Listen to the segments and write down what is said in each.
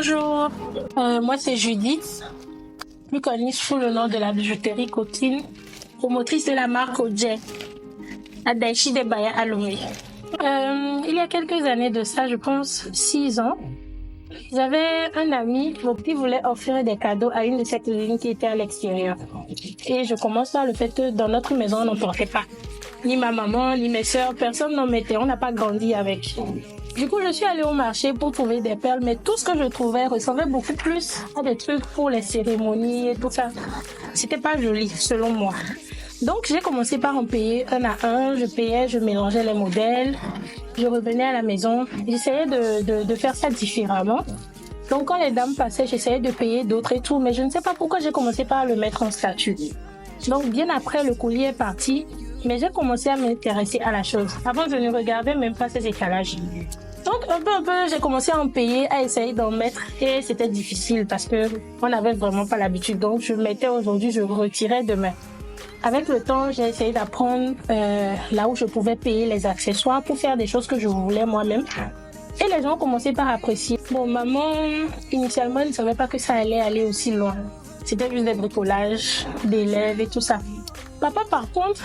Bonjour, moi c'est Judith, plus connue sous le nom de la bijouterie Coquine, promotrice de la marque Oje, à Daichi Debaya à Lomé. Il y a quelques années de ça, je pense 6 ans, j'avais un ami qui voulait offrir des cadeaux à une de ses cousines qui était à l'extérieur. Et je commence par le fait que dans notre maison, on n'en portait pas. Ni ma maman, ni mes sœurs, personne n'en mettait, on n'a pas grandi avec. Du coup, je suis allée au marché pour trouver des perles, mais tout ce que je trouvais ressemblait beaucoup plus à des trucs pour les cérémonies et tout ça. C'était pas joli, selon moi. Donc, j'ai commencé par en payer un à un. Je payais, je mélangeais les modèles. Je revenais à la maison. J'essayais de faire ça différemment. Donc, quand les dames passaient, j'essayais de payer d'autres et tout. Mais je ne sais pas pourquoi j'ai commencé par le mettre en statut. Donc, bien après, le courrier est parti. Mais j'ai commencé à m'intéresser à la chose. Avant, je ne regardais même pas ces étalages. Donc, un peu, j'ai commencé à en payer, à essayer d'en mettre. Et c'était difficile parce que on n'avait vraiment pas l'habitude. Donc, je mettais aujourd'hui, je retirais demain. Avec le temps, j'ai essayé d'apprendre là où je pouvais payer les accessoires pour faire des choses que je voulais moi-même. Et les gens ont commencé par apprécier. Bon, maman, initialement, ne savait pas que ça allait aller aussi loin. C'était juste des bricolages, des lèvres et tout ça. Papa, par contre,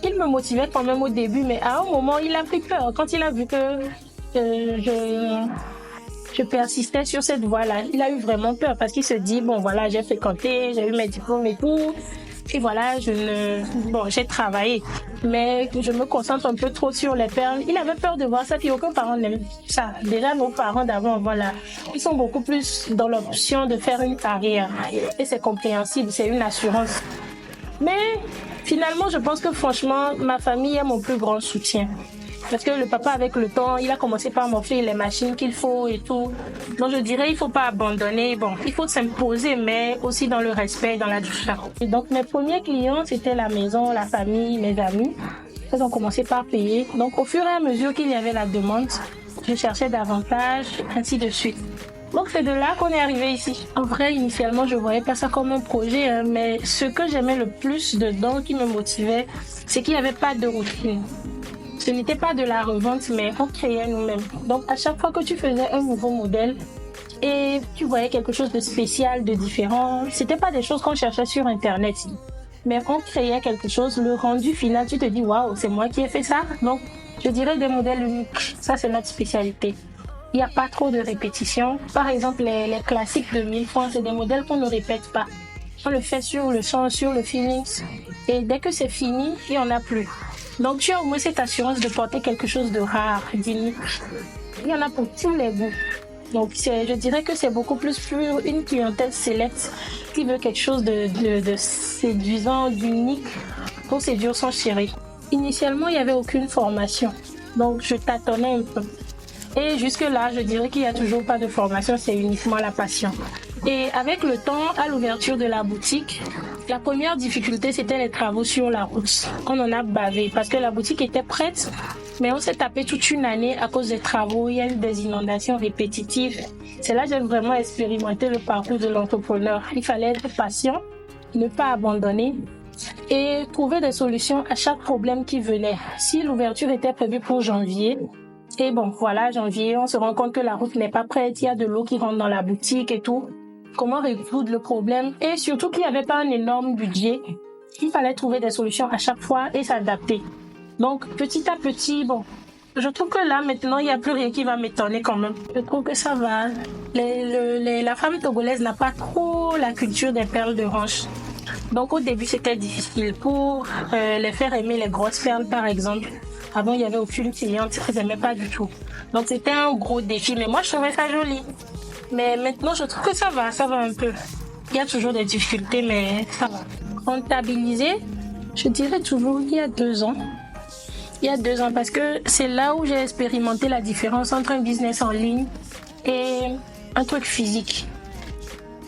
il me motivait quand même au début, mais à un moment, il a pris peur. Quand il a vu que je persistais sur cette voie-là, il a eu vraiment peur parce qu'il se dit, bon voilà, j'ai fréquenté, j'ai eu mes diplômes et tout. Et voilà, j'ai travaillé, mais je me concentre un peu trop sur les perles. Il avait peur de voir ça, puis aucun parent n'aime ça. Déjà, nos parents d'avant, voilà, ils sont beaucoup plus dans l'option de faire une carrière. Et c'est compréhensible, c'est une assurance. Mais finalement, je pense que franchement, ma famille est mon plus grand soutien. Parce que le papa, avec le temps, il a commencé par m'offrir les machines qu'il faut et tout. Donc, je dirais, il faut pas abandonner. Bon, il faut s'imposer, mais aussi dans le respect, dans la douceur. Et donc, mes premiers clients, c'était la maison, la famille, mes amis. Ils ont commencé par payer. Donc, au fur et à mesure qu'il y avait la demande, je cherchais davantage, ainsi de suite. Donc, c'est de là qu'on est arrivé ici. En vrai, initialement, je voyais pas ça comme un projet, hein, mais ce que j'aimais le plus dedans, qui me motivait, c'est qu'il n'y avait pas de routine. Ce n'était pas de la revente, mais on créait nous-mêmes. Donc, à chaque fois que tu faisais un nouveau modèle et tu voyais quelque chose de spécial, de différent, c'était pas des choses qu'on cherchait sur Internet. Mais on créait quelque chose, le rendu final, tu te dis, waouh, c'est moi qui ai fait ça. Donc, je dirais des modèles uniques. Ça, c'est notre spécialité. Il n'y a pas trop de répétitions. Par exemple, les classiques de 1000 francs, c'est des modèles qu'on ne répète pas. On le fait sur le son, sur le feeling. Et dès que c'est fini, il n'y en a plus. Donc, tu as au moins cette assurance de porter quelque chose de rare, d'unique. Il y en a pour tous les goûts. Donc, je dirais que c'est beaucoup plus pour une clientèle sélecte qui veut quelque chose de séduisant, d'unique pour séduire son chéri. Initialement, il n'y avait aucune formation. Donc, je tâtonnais un peu. Et jusque-là, je dirais qu'il n'y a toujours pas de formation, c'est uniquement la passion. Et avec le temps, à l'ouverture de la boutique, la première difficulté, c'était les travaux sur la route. On en a bavé parce que la boutique était prête, mais on s'est tapé toute une année à cause des travaux. Il y a eu des inondations répétitives. C'est là que j'ai vraiment expérimenté le parcours de l'entrepreneur. Il fallait être patient, ne pas abandonner et trouver des solutions à chaque problème qui venait. Si l'ouverture était prévue pour janvier, et bon, voilà, janvier, on se rend compte que la route n'est pas prête, il y a de l'eau qui rentre dans la boutique et tout. Comment résoudre le problème? Et surtout qu'il n'y avait pas un énorme budget. Il fallait trouver des solutions à chaque fois et s'adapter. Donc, petit à petit, bon, je trouve que là, maintenant, il n'y a plus rien qui va m'étonner quand même. Je trouve que ça va. La femme togolaise n'a pas trop la culture des perles de hanche. Donc, au début, c'était difficile pour les faire aimer les grosses perles, par exemple. Avant, il n'y avait aucune cliente, ils n'aimaient pas du tout. Donc, c'était un gros défi. Mais moi, je trouvais ça joli. Mais maintenant, je trouve que ça va un peu. Il y a toujours des difficultés, mais ça va. Rentabiliser, je dirais toujours il y a 2 ans. Il y a 2 ans, parce que c'est là où j'ai expérimenté la différence entre un business en ligne et un truc physique.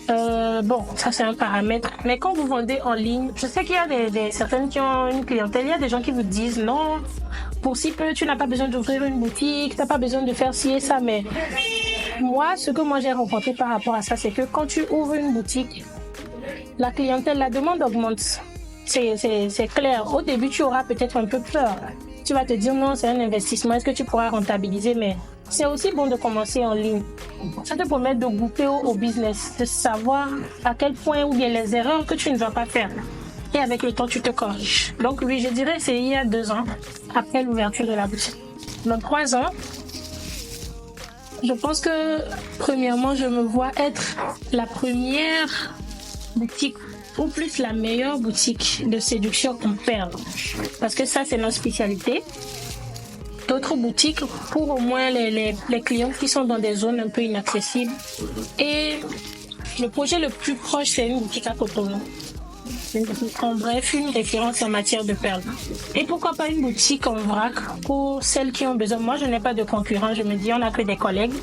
Bon, ça c'est un paramètre. Mais quand vous vendez en ligne, je sais qu'il y a certaines qui ont une clientèle, il y a des gens qui vous disent non, pour si peu, tu n'as pas besoin d'ouvrir une boutique, tu n'as pas besoin de faire ci et ça, mais moi, ce que j'ai rencontré par rapport à ça, c'est que quand tu ouvres une boutique, la clientèle, la demande augmente. C'est clair. Au début, tu auras peut-être un peu peur. Tu vas te dire non, c'est un investissement, est-ce que tu pourras rentabiliser? Mais c'est aussi bon de commencer en ligne. Ça te permet de goûter au business, de savoir à quel point ou bien les erreurs que tu ne vas pas faire. Et avec le temps, tu te corriges. Donc oui, je dirais c'est il y a 2 ans, après l'ouverture de la boutique. Dans 3 ans, je pense que premièrement, je me vois être la première boutique ou plus la meilleure boutique de séduction en perles. Parce que ça, c'est notre spécialité. D'autres boutiques pour au moins les clients qui sont dans des zones un peu inaccessibles. Et le projet le plus proche, c'est une boutique à Cotonou. En bref, une référence en matière de perles. Et pourquoi pas une boutique en vrac pour celles qui ont besoin. Moi, je n'ai pas de concurrents, je me dis, on n'a que des collègues.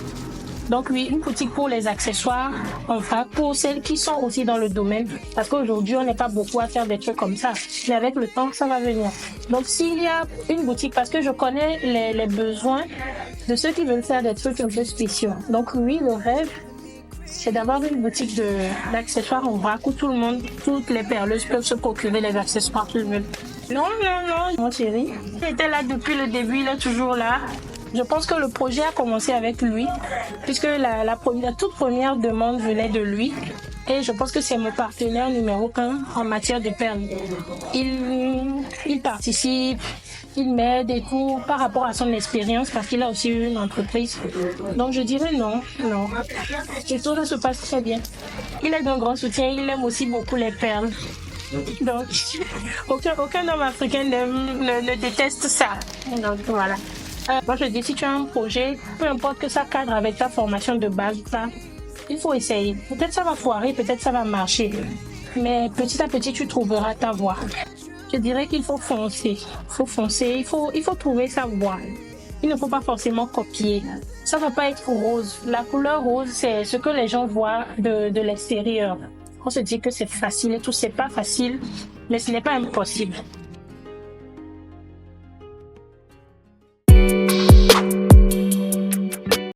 Donc oui, une boutique pour les accessoires en vrac pour celles qui sont aussi dans le domaine. Parce qu'aujourd'hui, on n'est pas beaucoup à faire des trucs comme ça. Mais avec le temps, ça va venir. Donc s'il y a une boutique, parce que je connais les besoins de ceux qui veulent faire des trucs un peu spéciaux. Donc oui, le rêve, c'est d'avoir une boutique d'accessoires en vrac où tout le monde, toutes les perleuses peuvent se procurer les accessoires qu'ils veulent. Non, mon chéri, il était là depuis le début, il est toujours là. Je pense que le projet a commencé avec lui, puisque la toute première demande venait de lui. Et je pense que c'est mon partenaire numéro 1 en matière de perles. Il participe, il m'aide et tout par rapport à son expérience, parce qu'il a aussi eu une entreprise. Donc je dirais non. Et tout ça se passe très bien. Il est d'un grand soutien, il aime aussi beaucoup les perles. Donc, aucun homme africain ne déteste ça. Donc voilà. Moi je dis, si tu as un projet, peu importe que ça cadre avec ta formation de base, ça, il faut essayer. Peut-être ça va foirer, peut-être ça va marcher. Mais petit à petit, tu trouveras ta voie. Je dirais qu'il faut foncer. Il faut trouver sa voie. Il ne faut pas forcément copier. Ça ne va pas être rose. La couleur rose, c'est ce que les gens voient de l'extérieur. On se dit que c'est facile et tout, c'est pas facile, mais ce n'est pas impossible.